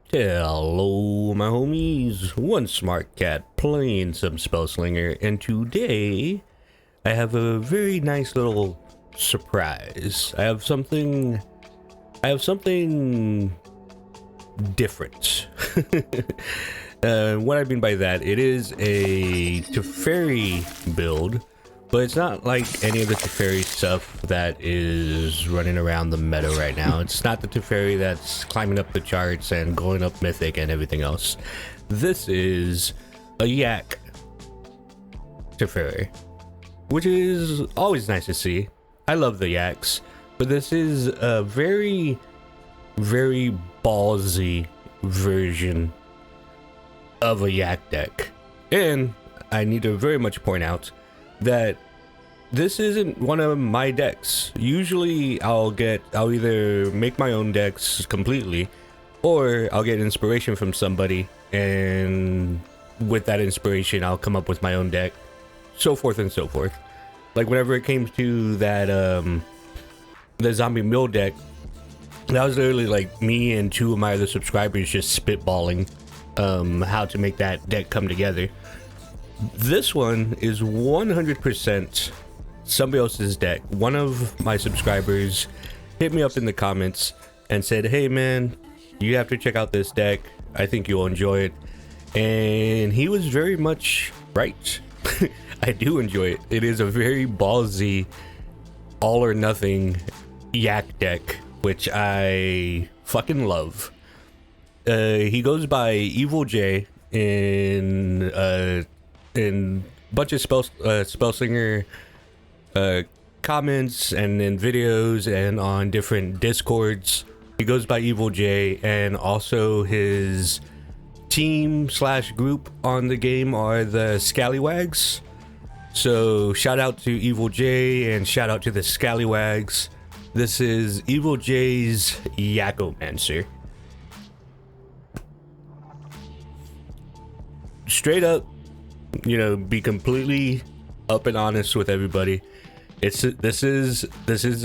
Hello, my homies. OneSmartCat playing some Spellslinger, and today I have a very nice little surprise. I have something different. What I mean by that, it is a Teferi build, but it's not like any of the Teferi stuff that is running around the meta right now. It's not the Teferi that's climbing up the charts and going up mythic and everything else. This is a yak Teferi, which is always nice to see. I love the yaks, but this is a very, very ballsy version of a yak deck. And I need to very much point out that this isn't one of my decks. Usually I'll either make my own decks completely, or I'll get inspiration from somebody, and with that inspiration I'll come up with my own deck, so forth and so forth. Like whenever it came to that the zombie mill deck, that was literally like me and two of my other subscribers just spitballing how to make that deck come together. This one is 100% somebody else's deck. One of my subscribers hit me up in the comments and said, "Hey man, you have to check out this deck. I think you'll enjoy it." And he was very much right. I do enjoy it. It is a very ballsy, all or nothing yak deck, which I fucking love. He goes by Evil J in bunch of Spellslinger comments and in videos and on different discords. He goes by Evil J, and also his team / group on the game are the Scallywags. So shout out to Evil J and shout out to the Scallywags. This is Evil J's Yakomancer. Straight up, be completely up and honest with everybody. This is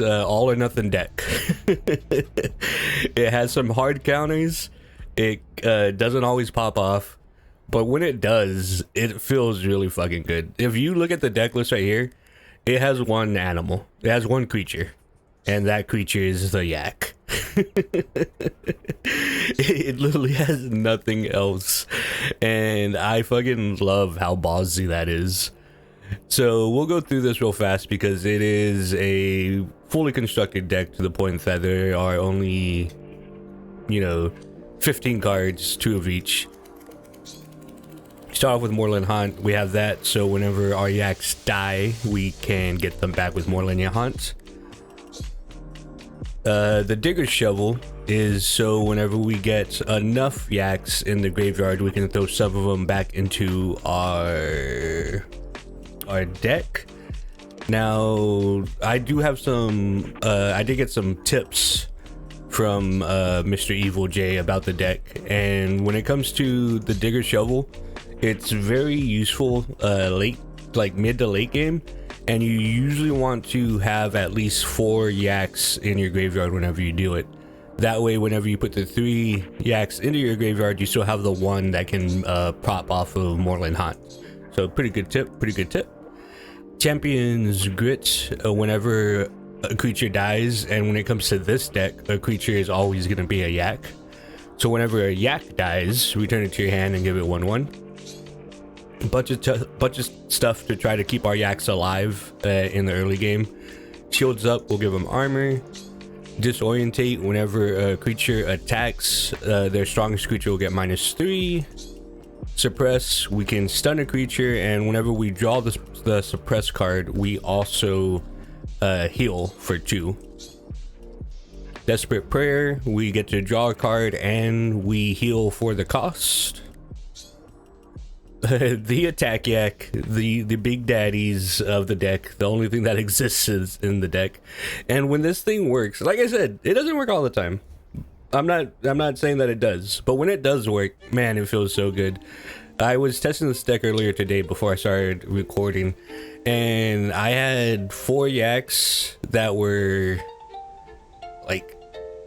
all or nothing deck. It has some hard counters. It doesn't always pop off, but when it does, it feels really fucking good. If you look at the deck list right here, it has one animal. It has one creature, and that creature is the yak. It literally has nothing else, and I fucking love how ballsy that is. So we'll go through this real fast because it is a fully constructed deck to the point that there are only 15 cards, 2 of each. Start off with Moorland Haunt. We have that, so whenever our yaks die, we can get them back with Moorland Haunt. The Digger Shovel is so whenever we get enough yaks in the graveyard, we can throw some of them back into our deck. Now, I do have some, I did get some tips from Mr. Evil J about the deck, and when it comes to the Digger Shovel, it's very useful mid to late game. And you usually want to have at least 4 yaks in your graveyard whenever you do it. That way, whenever you put the 3 yaks into your graveyard, you still have the one that can prop off of Moorland Haunt. So pretty good tip. Champion's Grit, whenever a creature dies, and when it comes to this deck, a creature is always going to be a yak. So whenever a yak dies, return it to your hand and give it 1/1. Bunch of stuff to try to keep our yaks alive in the early game. Shields up, we'll give them armor. Disorientate, whenever a creature attacks, their strongest creature will get -3. Suppress, we can stun a creature, and whenever we draw the suppress card, we also heal for 2. Desperate Prayer, we get to draw a card and we heal for the cost. The attack yak, the big daddies of the deck, the only thing that exists is in the deck. And when this thing works, like I said, it doesn't work all the time. I'm not saying that it does, but when it does work, man, it feels so good. I was testing this deck earlier today before I started recording, and I had 4 yaks that were like,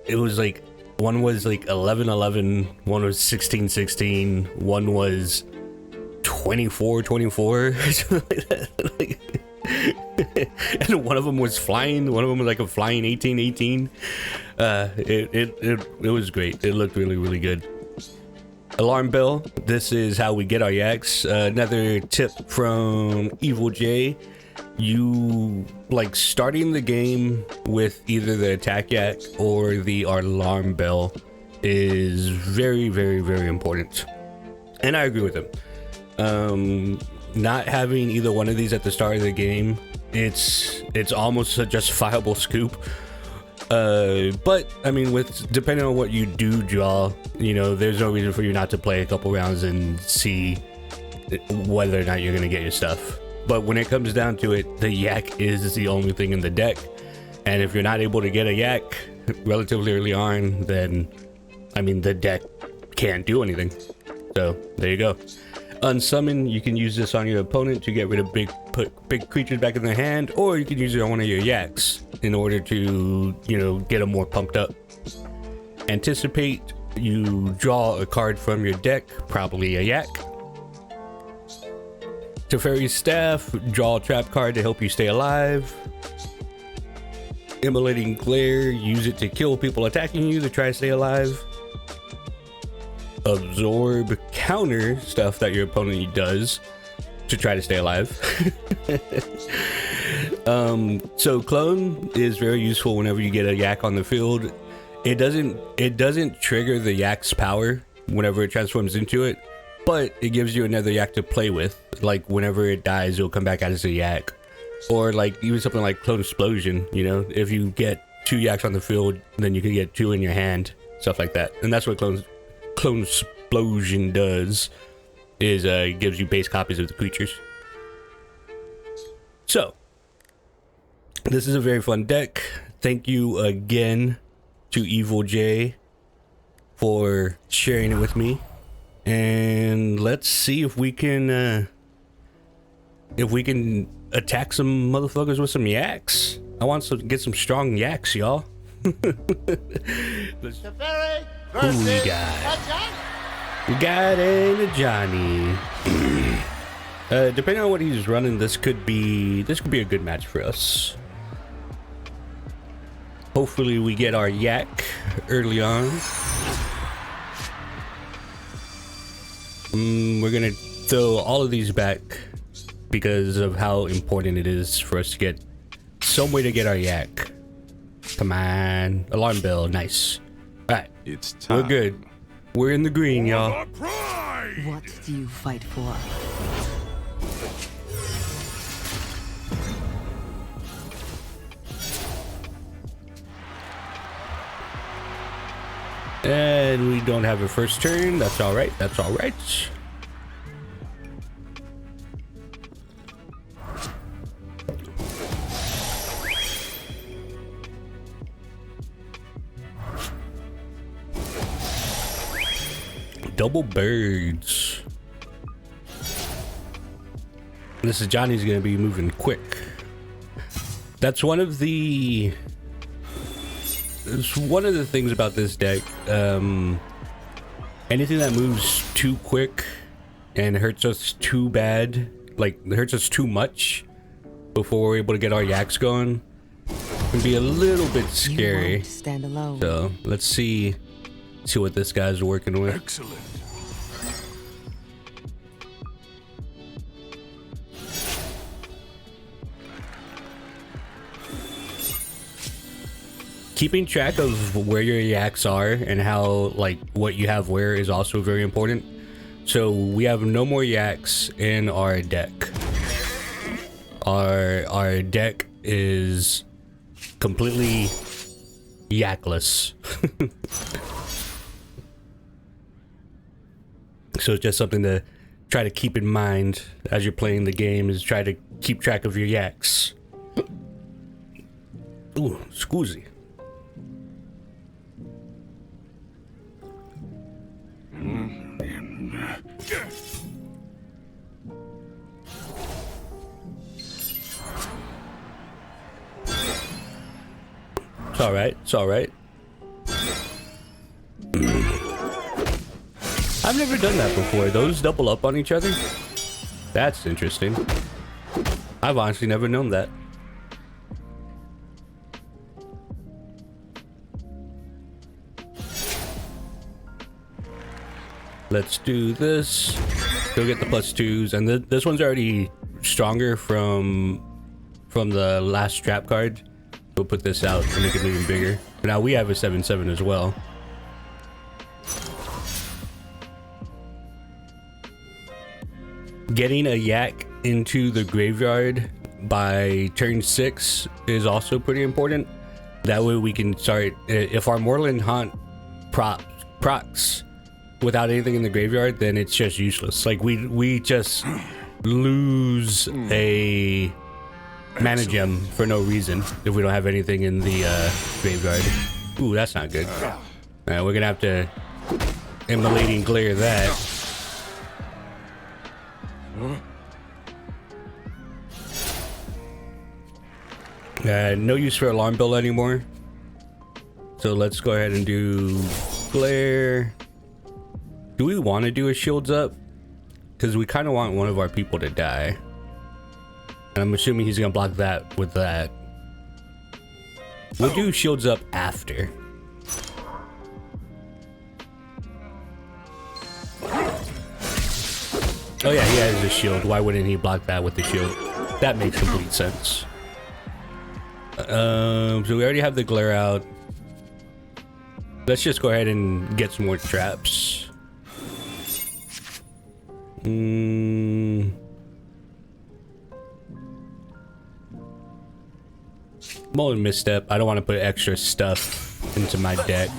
it was like One was like 11-11, one was 16-16, one was 24-24, something like that. Like, and one of them was flying. One of them was like a flying 18-18. It was great. It looked really, really good. Alarm bell. This is how we get our yaks. Another tip from Evil J. You like starting the game with either the attack yak or the alarm bell is very, very, very important. And I agree with him. Not having either one of these at the start of the game, it's almost a justifiable scoop. But I mean, with depending on what you do draw, you know, there's no reason for you not to play a couple rounds and see whether or not you're gonna get your stuff. But when it comes down to it, the yak is the only thing in the deck, and if you're not able to get a yak relatively early on, then I mean, the deck can't do anything. So there you go. Unsummon, you can use this on your opponent to get rid of put big creatures back in their hand, or you can use it on one of your yaks in order to, you know, get them more pumped up. Anticipate, you draw a card from your deck, probably a yak. Teferi's staff, draw a trap card to help you stay alive. Immolating glare, use it to kill people attacking you to try to stay alive. Absorb, counter stuff that your opponent does to try to stay alive. So clone is very useful whenever you get a yak on the field. It doesn't trigger the yak's power whenever it transforms into it, but it gives you another yak to play with. Like whenever it dies, it'll come back out as a yak. Or like even something like Clonesplosion, you know, if you get 2 yaks on the field, then you can get 2 in your hand, stuff like that. And that's what Clonesplosion does, is gives you base copies of the creatures. So this is a very fun deck. Thank you again to Evil J for sharing it with me, and let's see if we can attack some motherfuckers with some yaks. I want to get some strong yaks, y'all. Teferi Who we got? We got a Johnny. Depending on what he's running, this could be a good match for us. Hopefully we get our yak early on. We're gonna throw all of these back because of how important it is for us to get some way to get our yak. Come on, alarm bell, nice. All right, it's time. We're good. We're in the green, y'all. What do you fight for? And we don't have a first turn. That's all right. That's all right. Double birds. This is Johnny's gonna be moving quick. That's one of the things about this deck. Anything that moves too quick and hurts us too bad, like hurts us too much before we're able to get our yaks going, can be a little bit scary. You won't stand alone. So let's see what this guy's working with. Excellent. Keeping track of where your yaks are and how, like, what you have where is also very important. So we have no more yaks in our deck. Our deck is completely yakless. So it's just something to try to keep in mind as you're playing the game, is try to keep track of your yaks. Ooh, scoozy. It's all right. It's all right. I've never done that before. Those double up on each other? That's interesting. I've honestly never known that. Let's do this. Go get the +2s, and this one's already stronger from the last strap card. We'll put this out to make it even bigger. But now we have a 7/7 as well. Getting a yak into the graveyard by turn 6 is also pretty important. That way we can start, if our Moorland Haunt procs without anything in the graveyard, then it's just useless. Like we just lose a mana gem for no reason if we don't have anything in the graveyard. Ooh, that's not good. Alright, we're gonna have to Immolating Glare that. No use for Alarm Bell anymore. So let's go ahead and do Glare. Do we want to do a Shields Up? Because we kind of want one of our people to die. And I'm assuming he's going to block that with that. We'll do Shields Up after. Oh yeah, he has a shield. Why wouldn't he block that with the shield? That makes complete sense. So we already have the glare out. Let's just go ahead and get some more traps. Moorland Misstep. I don't want to put extra stuff into my deck.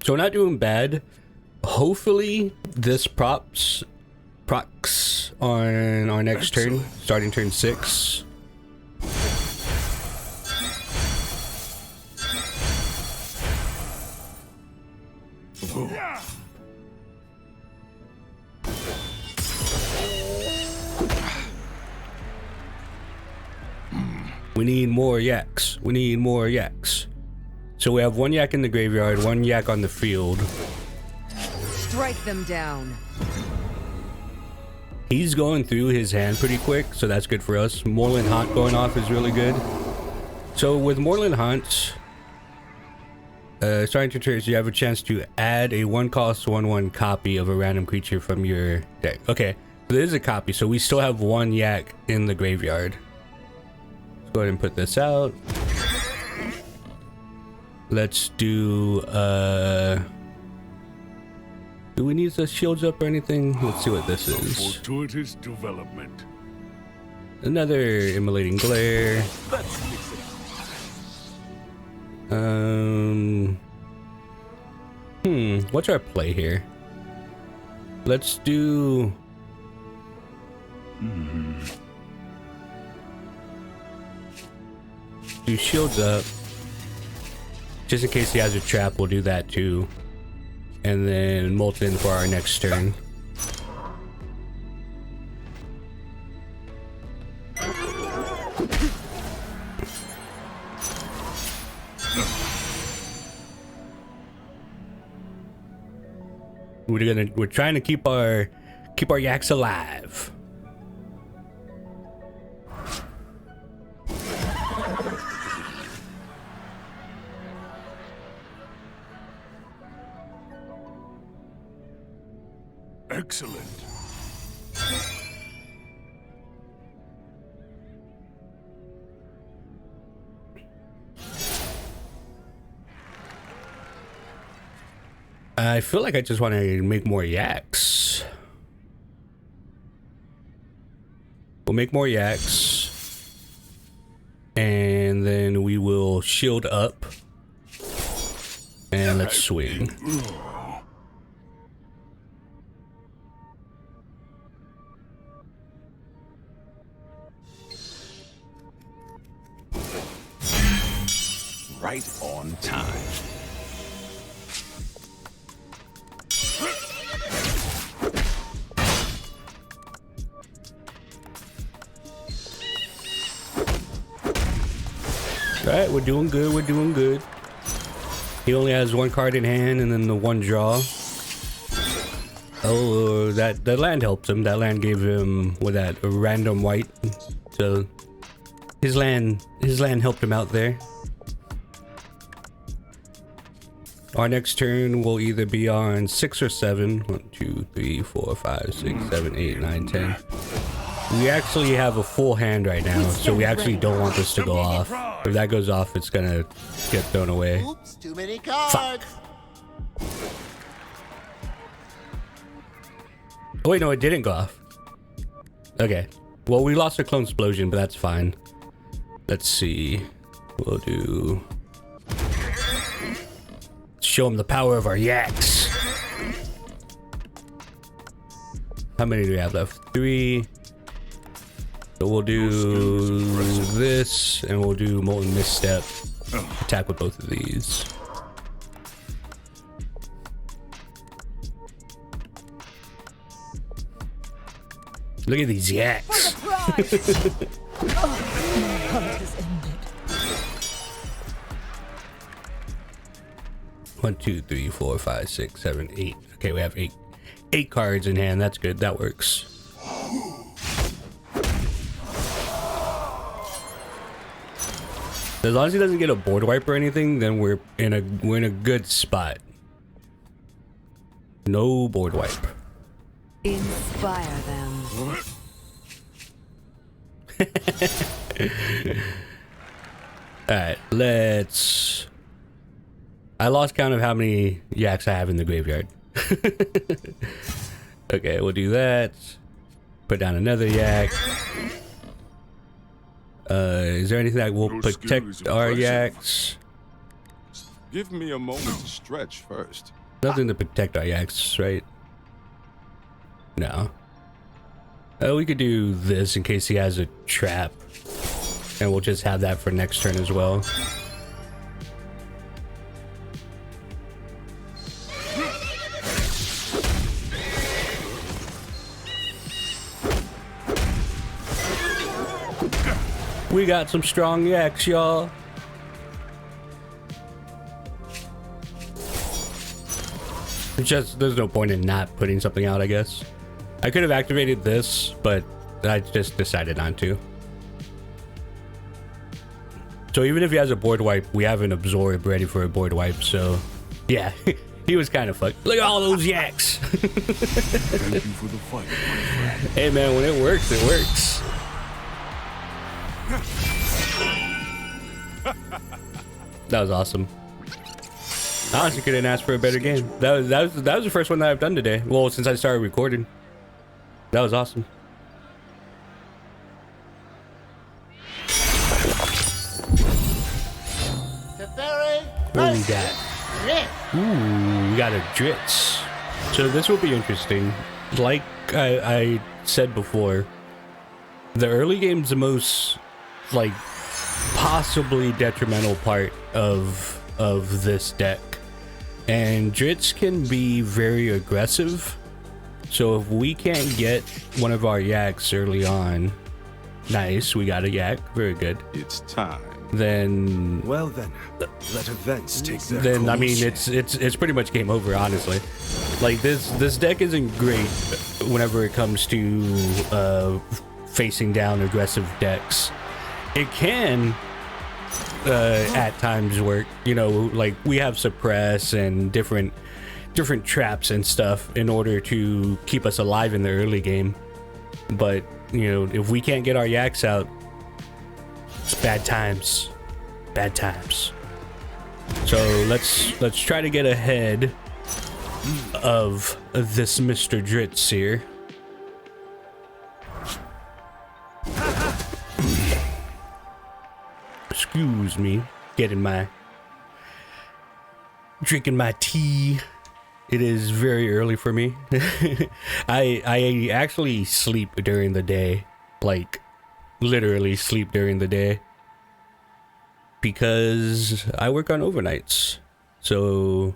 So we're not doing bad. Hopefully this procs on our next turn, starting turn 6. We need more yaks. We need more yaks. So we have one yak in the graveyard, one yak on the field. Strike them down. He's going through his hand pretty quick, so that's good for us. Moorland Haunt going off is really good. So with Moorland Haunt, starting to turn, you have a chance to add a 1-cost 1/1 copy of a random creature from your deck. Okay, so there's a copy, so we still have one yak in the graveyard. Let's go ahead and put this out. Let's do we need the shields up or anything? Let's see what this is. Fortuitous development. Another Immolating Glare. What's our play here? Let's do do shields up. Just in case he has a trap, we'll do that too. And then Molten for our next turn. We're trying to keep our yaks alive. Excellent. I feel like I just want to make more yaks. We'll make more yaks. And then we will shield up. And let's swing. Right on time. Alright, we're doing good. We're doing good. He only has one card in hand and then the one draw. Oh, that land helped him. That land gave him a random white. So his land helped him out there. Our next turn will either be on 6 or 7. 1, 2, 3, 4, 5, 6, 7, 8, 9, 10. We actually have a full hand right now, so we actually don't want this to go off. If that goes off, it's gonna get thrown away. Oops, too many cards. Fuck. Oh wait, no, it didn't go off. Okay. Well, we lost a Clonesplosion, but that's fine. Let's see. We'll do... Show them the power of our yaks. How many do we have left? 3. So we'll do this, and we'll do Molten Misstep. Attack with both of these. Look at these yaks. One, 2, 3, 4, 5, 6, 7, 8. Okay, we have 8 cards in hand. That's good. That works. As long as he doesn't get a board wipe or anything, then we're in a good spot. No board wipe. Inspire them. Alright, let's... I lost count of how many yaks I have in the graveyard. Okay, we'll do that. Put down another yak. Is there anything that will protect our yaks? Give me a moment to stretch first. Nothing to protect our yaks, right? No. We could do this in case he has a trap. And we'll just have that for next turn as well. We got some strong yaks, y'all. There's no point in not putting something out, I guess. I could have activated this, but I just decided not to. So even if he has a board wipe, we have an absorb ready for a board wipe, so yeah, he was kind of fucked. Look at all those yaks. Thank you for the fight, my friend. Hey man, when it works, it works. That was awesome. I honestly couldn't ask for a better game. That was the first one that I've done today. Well, since I started recording. That was awesome. Teferi. What do we got? Ooh, we got a Dritz. So this will be interesting. Like I said before, the early game's the most, like, possibly detrimental part of this deck. And Dritz can be very aggressive. So if we can't get one of our yaks early on, nice, we got a yak, very good. It's time. Then, well then, let events take their then I course. mean it's pretty much game over, honestly. Like this deck isn't great whenever it comes to facing down aggressive decks. It can at times work, you know, like we have suppress and different traps and stuff in order to keep us alive in the early game. But you know, if we can't get our yaks out, it's bad times. So let's try to get ahead of this Mr. Dritz here. Excuse me, drinking my tea. It is very early for me. I actually sleep during the day, like literally sleep during the day, because I work on overnights. So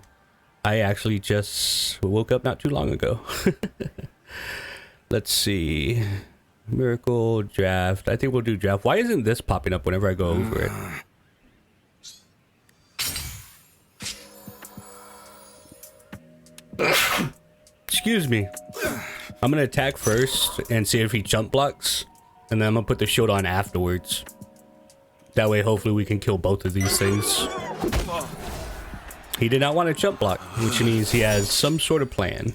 I actually just woke up not too long ago. Let's see. Miracle, draft. I think we'll do draft. Why isn't this popping up whenever I go over it? Excuse me. I'm gonna attack first and see if he jump blocks, and then I'm gonna put the shield on afterwards. That way, hopefully, we can kill both of these things. He did not want to jump block, which means he has some sort of plan.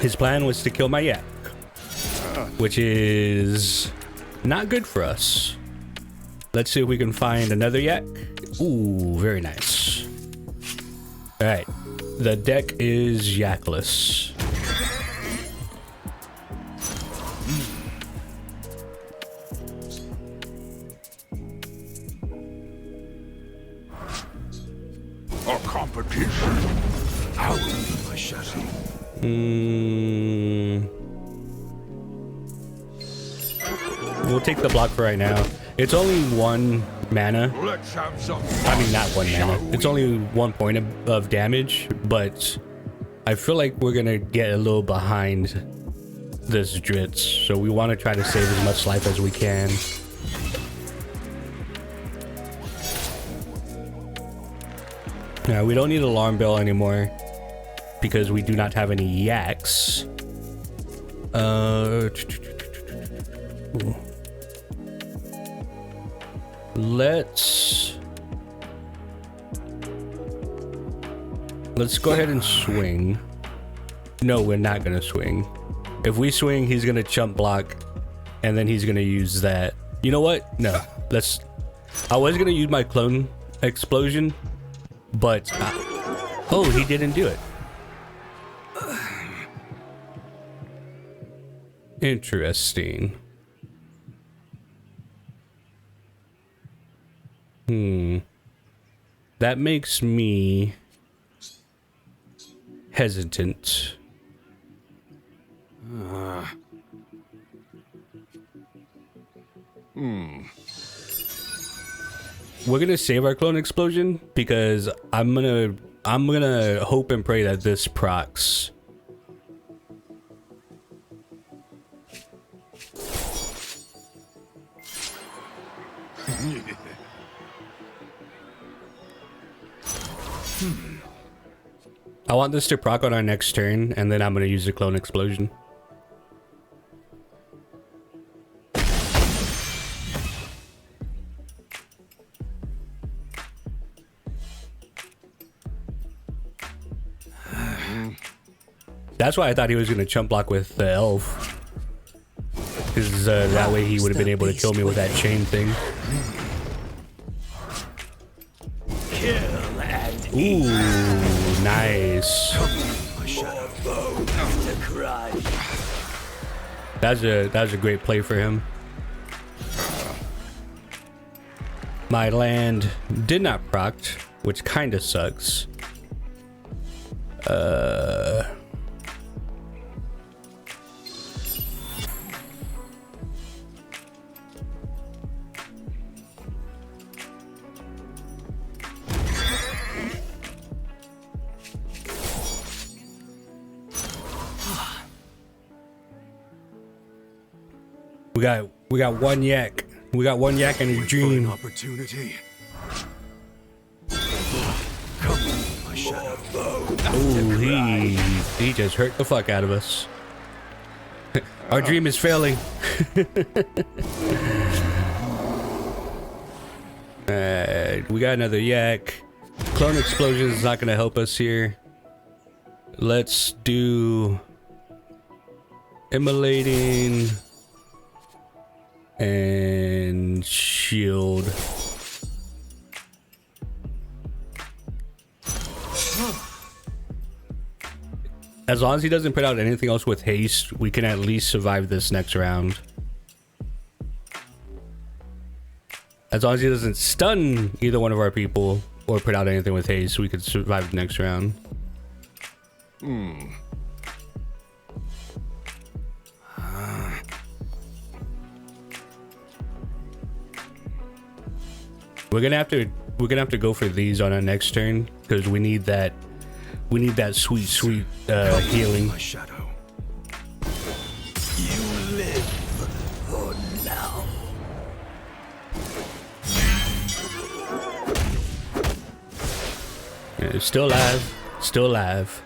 His plan was to kill my yak, which is not good for us. Let's see if we can find another yak. Ooh, very nice. All right, the deck is yakless. Our competition. I will be my shadow. We'll take the block for right now. It's only 1 mana. Let's have some. I mean, not 1 mana. It's only 1 point of damage, but I feel like we're gonna get a little behind this Dritz, so we want to try to save as much life as we can. Now, we don't need alarm bell anymore because we do not have any yaks. Let's go ahead and swing. No, we're not gonna swing. If we swing, he's gonna jump block, and then he's gonna use that. You know what? No, I was gonna use my clone explosion, but oh, he didn't do it. Interesting. That makes me hesitant. We're gonna save our clone explosion because I'm gonna hope and pray that this procs. I want this to proc on our next turn, and then I'm gonna use the clone explosion. That's why I thought he was gonna chump block with the elf, because that way he would have been able to kill me with that chain thing. Ooh, nice. That was a great play for him. My land did not proc, which kind of sucks. We got 1 yak. We got 1 yak and a dream. Opportunity. Come, my shadow. Ooh, he just hurt the fuck out of us. Our dream is failing. We got another yak. Clone explosion is not gonna help us here. Let's do immolating and shield. As long as he doesn't put out anything else with haste, we can at least survive this next round. As long as he doesn't stun either one of our people or put out anything with haste, we could survive the next round. We're gonna have to go for these on our next turn because we need that sweet healing. My shadow. You Yeah, still alive. Still alive.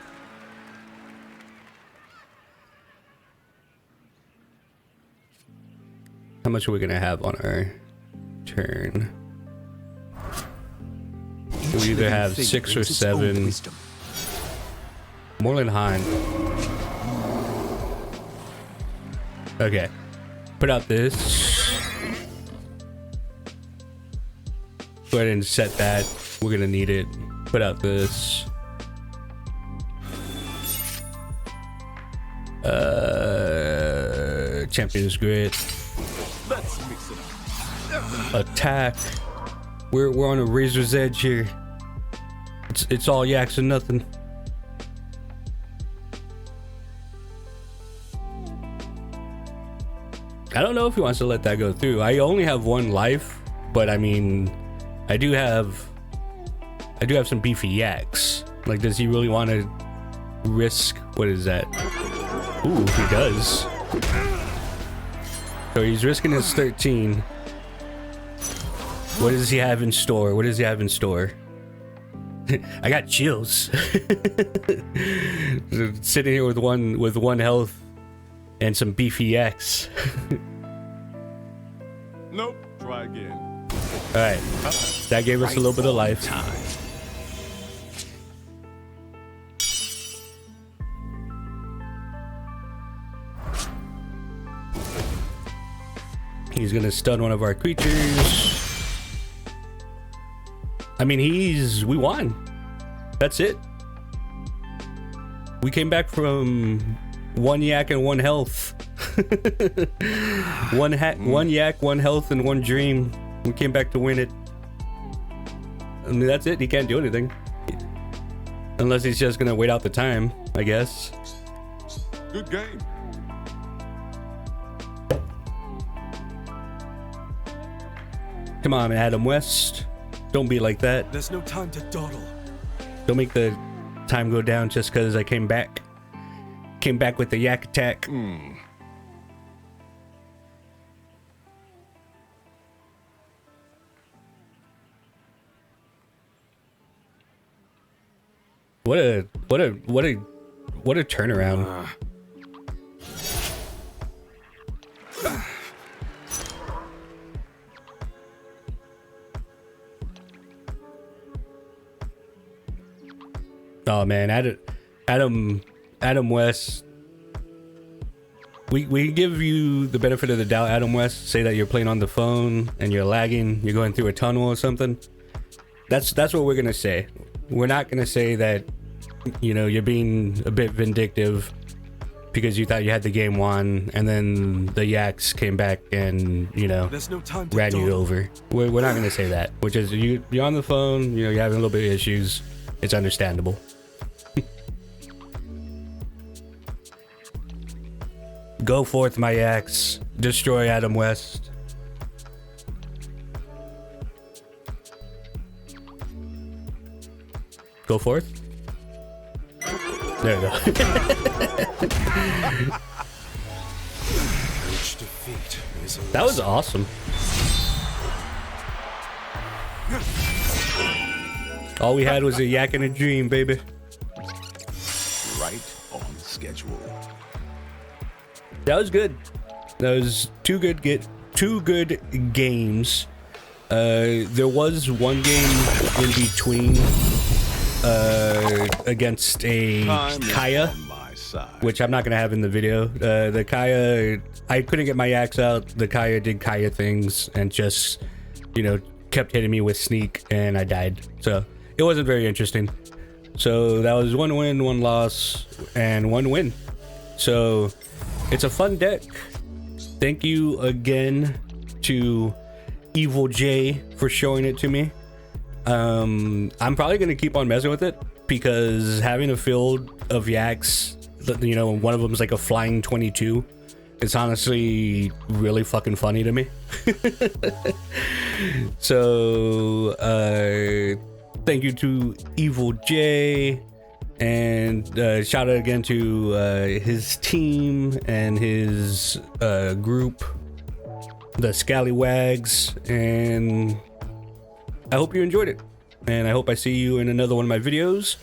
How much are we gonna have on our turn? We either have 6 or 7. Moorland Hind. Okay. Put out this. Go ahead and set that. We're gonna need it. Put out this. Champion's Grit. Let's mix it up. Attack. We're on a razor's edge here. It's all yaks and nothing. I don't know if he wants to let that go through. I only have 1 life, but I mean, I do have some beefy yaks. Like, does he really want to risk? What is that? Ooh, he does. So he's risking his 13. What does he have in store? What does he have in store? I got chills. Sitting here with one health and some beefy yaks. Nope. Try again. All right, that gave us a little bit of life. He's gonna stun one of our creatures. I mean, we won. That's it. We came back from 1 yak and 1 health. one yak, 1 health, and 1 dream. We came back to win it. I mean, that's it. He can't do anything. Unless he's just gonna wait out the time, I guess. Good game. Come on, Adam West. Don't be like that. There's no time to dawdle. Don't make the time go down just because I came back. Came back with the yak attack. What a turnaround. Oh man, Adam West. We give you the benefit of the doubt, Adam West. Say that you're playing on the phone and you're lagging, you're going through a tunnel or something. That's what we're gonna say. We're not gonna say that, you know, you're being a bit vindictive because you thought you had the game won and then the yaks came back and, you know, There's no time to ran you dawdle. over. We're not gonna say that. Which is you're on the phone, you know, you're having a little bit of issues. It's understandable. Go forth, my yaks. Destroy Adam West. Go forth. There we go. Each defeat is a That was awesome. All we had was a yak and a dream, baby. right on schedule. That was good. That was two good games. There was one game in between against a Kaya, which I'm not gonna have in the video. The Kaya, I couldn't get my yaks out. The Kaya did Kaya things and just, you know, kept hitting me with sneak, and I died. So it wasn't very interesting. So that was 1 win, 1 loss, and 1 win. So it's a fun deck. Thank you again to Evil J for showing it to me. I'm probably gonna keep on messing with it because having a field of yaks, you know, one of them is like a flying 22. It's honestly really fucking funny to me. So thank you to Evil J, and shout out again to his team and his group, the Scallywags, and I hope you enjoyed it. and I hope I see you in another one of my videos.